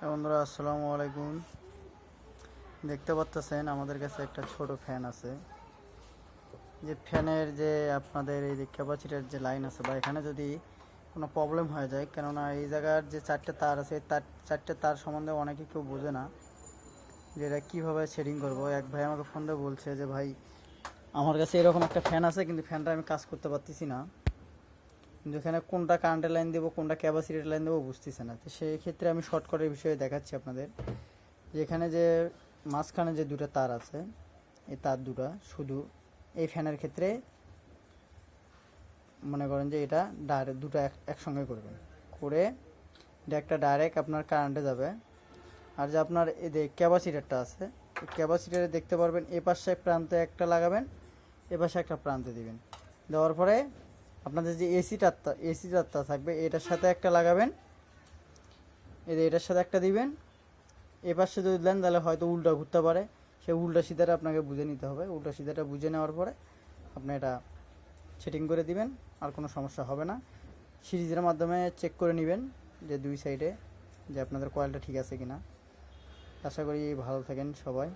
বন্ধুরা আসসালামু আলাইকুম। দেখতে পাচ্ছেন আমাদের কাছে একটা ছোট ফ্যান আছে। যে ফ্যানের যে আপনাদের এই যে ক্যাপাসিটার যে লাইন আছে বা এখানে যদি কোনো প্রবলেম হয়ে যায়, কেননা এই জায়গার যে চারটে তার আছে তার চারটে তার সম্বন্ধে অনেকে কেউ বোঝে না যে এটা কীভাবে সেটিং করবো। এক ভাই আমাকে ফোন দিয়ে বলছে যে ভাই আমার কাছে এরকম একটা ফ্যান আছে, কিন্তু ফ্যানটা আমি কাজ করতে পারতেছি না, কিন্তু এখানে কোনটা কারেন্টের লাইন দেবো কোনটা ক্যাপাসিটির লাইন দেবো বুঝতেছে না। তো সেই ক্ষেত্রে আমি শর্টকাটের বিষয়ে দেখাচ্ছি আপনাদের। যেখানে যে মাঝখানে যে দুটো তার আছে, এই তার দুটো শুধু এই ফ্যানের ক্ষেত্রে মনে করেন যে এটা ডাইরেক্ট দুটো একসঙ্গে করবেন, করে এটা একটা ডাইরেক্ট আপনার কারেন্টে যাবে। আর যে আপনার এই যে ক্যাপাসিটারটা আছে, ক্যাপাসিটারে দেখতে পারবেন এ পাশে প্রান্তে একটা লাগাবেন, এ পাশে একটা প্রান্তে দিবেন। দেওয়ার পরে আপনাদের যে এসি তারটা থাকবে এটার সাথে একটা লাগাবেন, এটার সাথে একটা দিবেন। এ পাশে যদি দেন তাহলে হয়তো উল্টা ঘুরতে পারে, সেই উল্টা সিধাটা আপনাকে বুঝে নিতে হবে। উল্টা সিধাটা বুঝে নেওয়ার পরে আপনি এটা সেটিং করে দিবেন, আর কোনো সমস্যা হবে না। সিরিজের মাধ্যমে চেক করে নেবেন যে দুই সাইডে যে আপনাদের কয়েলটা ঠিক আছে কিনা। আশা করি ভালো থাকেন সবাই।